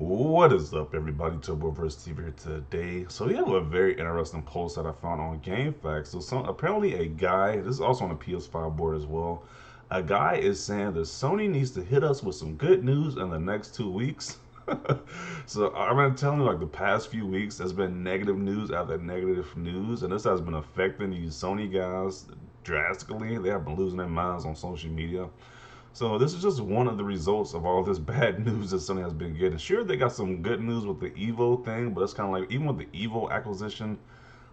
What is up, everybody? Turboverse TV here today. So we have a very interesting post that I found on GameFAQs. Apparently a guy, this is also on the PS5 board as well. A guy is saying that Sony needs to hit us with some good news in the next 2 weeks. So I'm gonna tell you, like the past few weeks, there's been negative news after negative news, and this has been affecting these Sony guys drastically. They have been losing their minds on social media. So this is just one of the results of all this bad news that Sony has been getting. Sure, they got some good news with the Evo thing, but it's kind of like even with the Evo acquisition,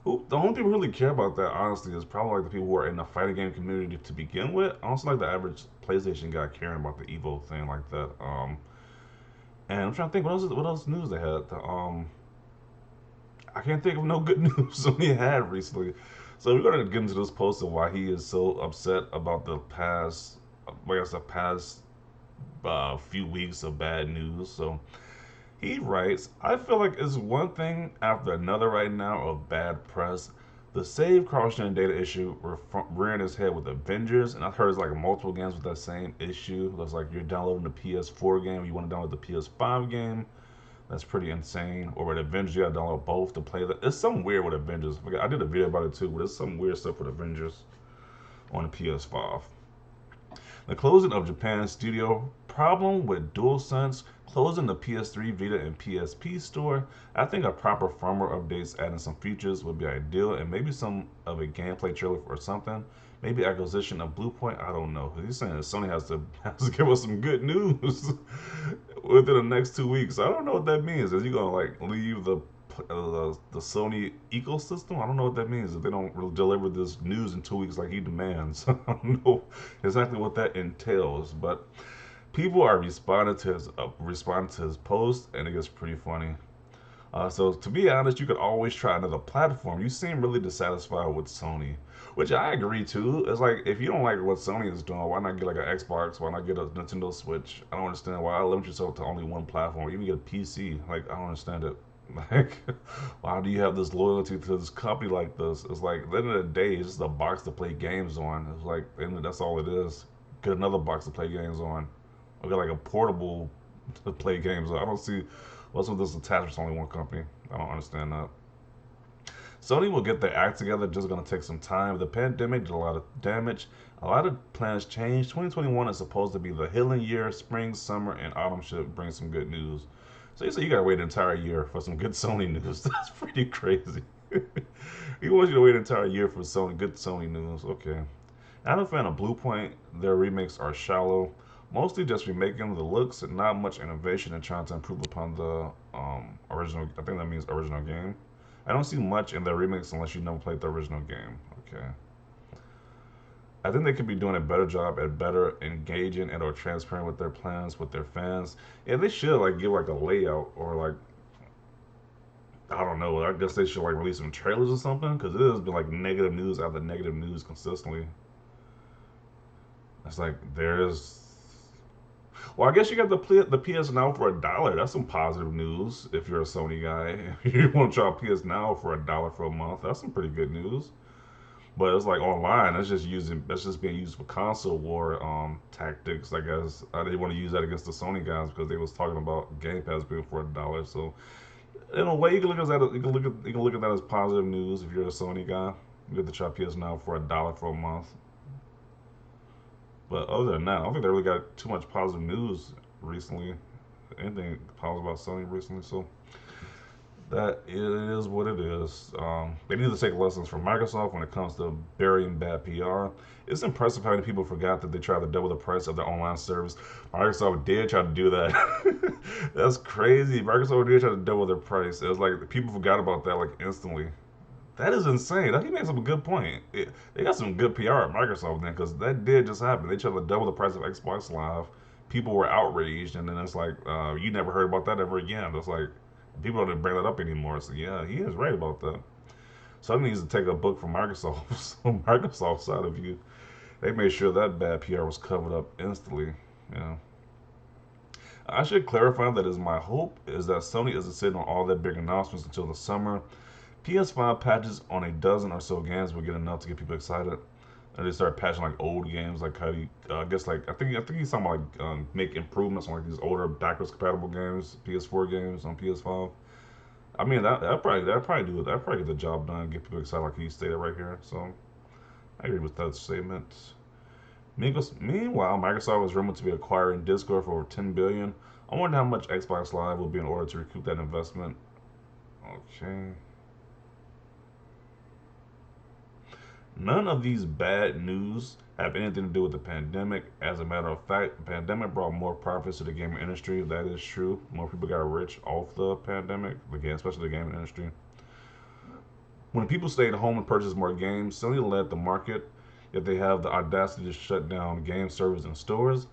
the only people who really care about that honestly is probably like the people who are in the fighting game community to begin with. I don't see like the average PlayStation guy caring about the Evo thing like that. And I'm trying to think what else news they had. I can't think of no good news Sony had recently. So we're gonna get into this post of why he is so upset about the past, I guess the past few weeks of bad news. So he writes, I feel like it's one thing after another right now of bad press. The save cross-gen data issue rearing its head with Avengers, and I've heard it's like multiple games with that same issue. Looks like you're downloading the PS4 game, you want to download the PS5 game. That's pretty insane. Or with Avengers, you gotta download both to play that. It's something weird with Avengers. I did a video about it too, but it's some weird stuff with Avengers on the PS5. The closing of Japan's studio, problem with DualSense, closing the PS3, Vita, and PSP store. I think a proper firmware updates adding some features would be ideal, and maybe some of a gameplay trailer or something. Maybe acquisition of Bluepoint. I don't know. He's saying that Sony has to give us some good news within the next 2 weeks. I don't know what that means. Is he gonna like leave the Sony ecosystem? I don't know what that means if they don't really deliver this news in 2 weeks like he demands. I don't know exactly what that entails, but people are responding to his post, and it gets pretty funny. So to be honest, you could always try another platform. You seem really dissatisfied with Sony, which I agree to. It's like if you don't like what Sony is doing, why not get like an Xbox? Why not get a Nintendo Switch? I don't understand why I limit yourself to only one platform. Even get a PC. Like I don't understand it. Like, why do you have this loyalty to this company like this? It's like at the end of the day, it's just a box to play games on. It's like, and that's all it is. Get another box to play games on. Or get like a portable to play games on. I don't see what's with this attachment to only one company. I don't understand that. Sony will get their act together. Just gonna take some time. The pandemic did a lot of damage. A lot of plans changed. 2021 is supposed to be the healing year. Spring, summer, and autumn should bring some good news. So you say you gotta wait an entire year for some good Sony news. That's pretty crazy. He wants you to wait an entire year for good Sony news. Okay. I'm a fan of Bluepoint. Their remakes are shallow, mostly just remaking the looks and not much innovation and trying to improve upon the original. I think that means original game. I don't see much in their remakes unless you never played the original game. Okay. I think they could be doing a better job at better engaging and or transparent with their plans with their fans. Yeah, they should like give like a layout or like I don't know. I guess they should like release some trailers or something because it has been like negative news after negative news consistently. It's like there's. Well, I guess you got the PS Now for $1. That's some positive news if you're a Sony guy. If you want to try PS Now for $1 for a month, that's some pretty good news. But it's like online. That's just being used for console war tactics. I guess they want to use that against the Sony guys because they was talking about Game Pass being for $1. So in a way, you can look at that. You can look at that as positive news if you're a Sony guy. You get the try PS Now for $1 for a month. But other than that, I don't think they really got too much positive news recently. Anything positive about Sony recently? So that it is what it is. They need to take lessons from Microsoft when it comes to burying bad PR. It's impressive how many people forgot that they tried to double the price of their online service. Microsoft did try to do that. That's crazy. Microsoft did try to double their price. It was like people forgot about that like instantly. That is insane. He makes up a good point. They got some good PR at Microsoft then, because that did just happen. They tried to double the price of Xbox Live. People were outraged, and then it's like, you never heard about that ever again. It's like, people don't bring that up anymore. So yeah, he is right about that. Sony needs to take a book from Microsoft, Microsoft side of you. They made sure that bad PR was covered up instantly. Yeah. I should clarify that is my hope is that Sony isn't sitting on all their big announcements until the summer. PS5 patches on a dozen or so games will get enough to get people excited. And they start patching like old games, like how you, I guess like I think he's talking about like make improvements on like these older backwards compatible games, PS4 games on PS5. I mean that probably get the job done, get people excited like he stated right here. So I agree with that statement. Meanwhile, Microsoft was rumored to be acquiring Discord for over 10 billion. I wonder how much Xbox Live will be in order to recoup that investment. Okay. None of these bad news have anything to do with the pandemic. As a matter of fact, the pandemic brought more profits to the gaming industry. That is true. More people got rich off the pandemic, again, especially the gaming industry. When people stayed home and purchased more games, Sony led the market, yet they have the audacity to shut down game servers and stores.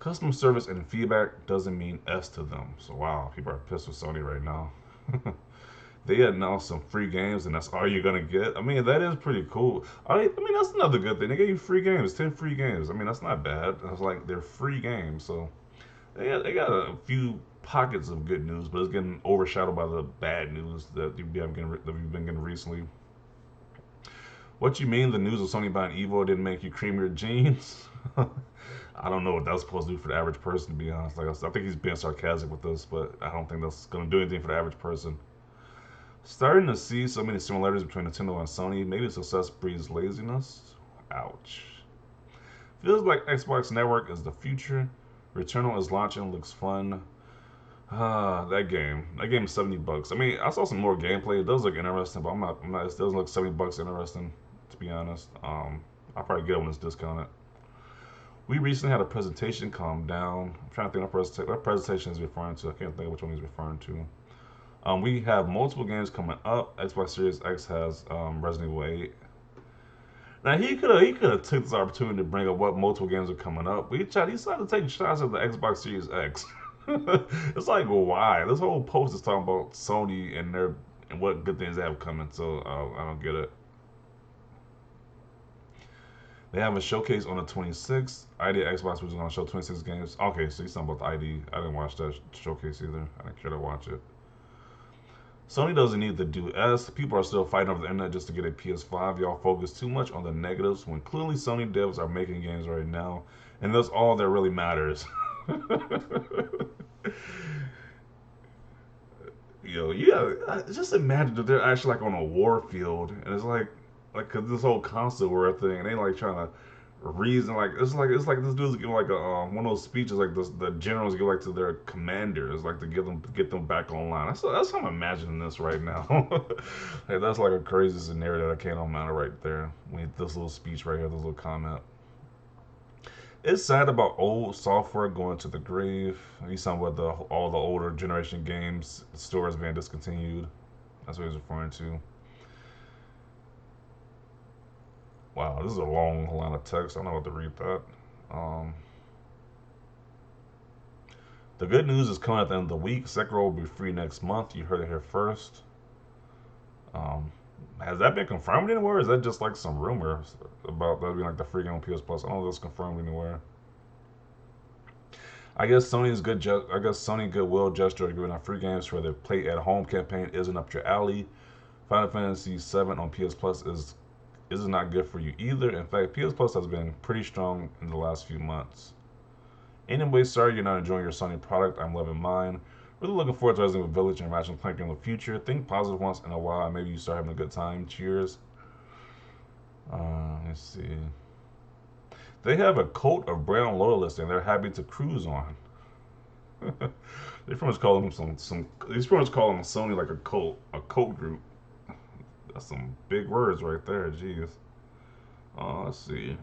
Customer service and feedback doesn't mean S to them. So wow, people are pissed with Sony right now. They announced some free games, and that's all you're gonna get. I mean, that is pretty cool. I mean, that's another good thing. They gave you free games, 10 free games. I mean, that's not bad. It's like they're free games, so they got a few pockets of good news, but it's getting overshadowed by the bad news that you've been getting recently. What you mean the news of Sony buying Evo didn't make you cream your jeans? I don't know what that's supposed to do for the average person, to be honest. Like I think he's being sarcastic with this, but I don't think that's gonna do anything for the average person. Starting to see so many similarities between Nintendo and Sony. Maybe success breeds laziness. Ouch. Feels like Xbox Network is the future. Returnal is launching, looks fun. Ah, that game. That game is $70. I mean, I saw some more gameplay. It does look interesting, but I'm not. It doesn't look $70 interesting, to be honest. I'll probably get it when it's discounted. We recently had a presentation calm down. I'm trying to think what presentation is referring to. I can't think of which one he's referring to. We have multiple games coming up. Xbox Series X has Resident Evil 8. Now he could have took this opportunity to bring up what multiple games are coming up. He decided to take shots at the Xbox Series X. It's like, well, why? This whole post is talking about Sony and what good things they have coming. So I don't get it. They have a showcase on the 26th. ID Xbox was going to show 26 games. Okay, so he's talking about the ID. I didn't watch that showcase either. I didn't care to watch it. Sony doesn't need to do S. People are still fighting over the internet just to get a PS5. Y'all focus too much on the negatives when clearly Sony devs are making games right now, and that's all that really matters. Yo, yeah, just imagine that they're actually like on a war field, and it's like 'cause this whole console war thing, and they like trying to reason like it's like this dude's giving like a one of those speeches like the generals give like to their commanders like to get them back online. That's how I'm imagining this right now. Hey, that's like a crazy scenario that I can't imagine right there. When this little speech right here, this little comment. It's sad about old software going to the grave. He's talking about all the older generation games stores being discontinued. That's what he's referring to. Wow, this is a long line of text. I don't know what to read that. Um, the good news is coming at the end of the week. Sekiro will be free next month. You heard it here first. Um, has that been confirmed anywhere? Or is that just like some rumors about that being like the free game on PS Plus? I don't know if that's confirmed anywhere. I guess Sony goodwill gesture giving out free games for the Play at Home campaign isn't up your alley. Final Fantasy VII on PS Plus is not good for you either. In fact, PS Plus has been pretty strong in the last few months. Anyway, sorry you're not enjoying your Sony product. I'm loving mine. Really looking forward to Resident Evil Village and Ratchet and Clank in the future. Think positive once in a while. Maybe you start having a good time. Cheers. Let's see. They have a coat of brown loyalists and they're happy to cruise on. They pretty much call them some. They pretty much call them Sony like a cult group. That's some big words right there. Jeez. Let's see.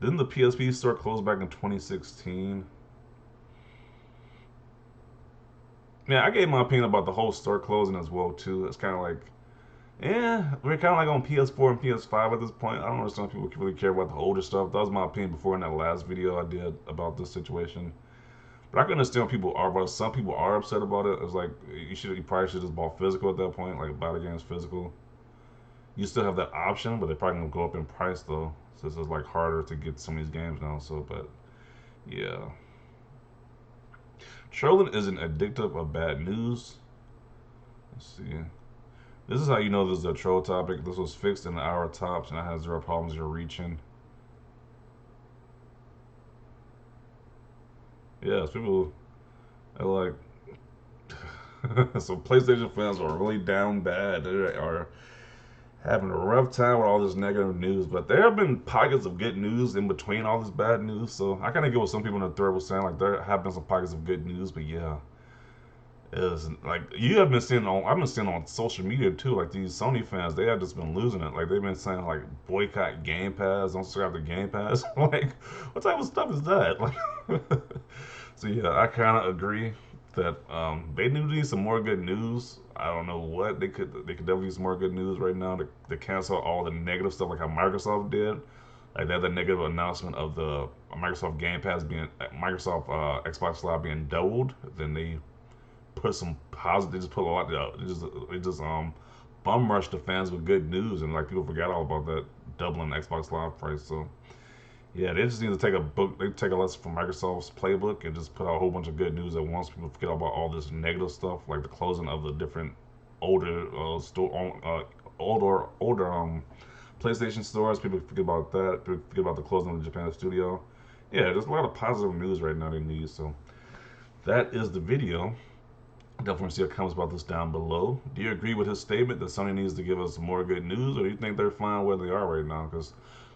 Didn't the PSP store close back in 2016? Yeah, I gave my opinion about the whole store closing as well too. It's kind of like, yeah, we're kind of like on PS4 and PS5 at this point. I don't understand if people really care about the older stuff. That was my opinion before in that last video I did about this situation. But I can understand what people are about it. Some people are upset about it. It's like you probably should just bought physical at that point, like buy the games physical. You still have that option, but they're probably gonna go up in price though. So it's like harder to get some of these games now. So, but yeah, trolling isn't addictive or bad news. Let's see. This is how you know this is a troll topic. This was fixed in an hour tops, and it has zero problems you're reaching. Yes, people are like, so PlayStation fans are really down bad. They are having a rough time with all this negative news, but there have been pockets of good news in between all this bad news. So I kind of get what some people in the thread were saying. Like there have been some pockets of good news, but yeah, is like you have been seeing on I've been seeing on social media too, like these Sony fans, they have just been losing it. Like they've been saying like boycott Game Pass, don't subscribe to Game Pass. Like what type of stuff is that? Like so yeah, I kinda agree that they do need some more good news. I don't know what they could definitely use some more good news right now to cancel all the negative stuff like how Microsoft did. Like they had the negative announcement of the Microsoft Game Pass being Microsoft Xbox Live being doubled. Then they put some positive. They just put a lot. They just bum rush the fans with good news, and like people forgot all about that doubling the Xbox Live price. So yeah, they just need to take a book. They take a lesson from Microsoft's playbook and just put out a whole bunch of good news at once. People forget about all this negative stuff, like the closing of the different older older PlayStation stores. People forget about that. People forget about the closing of the Japan studio. Yeah, there's a lot of positive news right now they need. So that is the video. Definitely see your comments about this down below. Do you agree with his statement that Sony needs to give us more good news, or do you think they're fine where they are right now? Because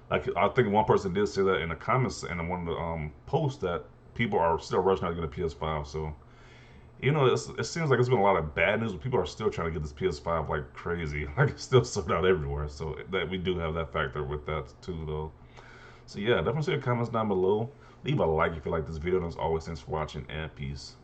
like I think one person did say that in the comments and in one of the posts that people are still rushing out to get a PS5. So it seems like it's been a lot of bad news, but people are still trying to get this PS5 like crazy. Like it's still sold out everywhere. So that we do have that factor with that too, though. So yeah, definitely see your comments down below. Leave a like if you like this video. And as always, thanks for watching and peace.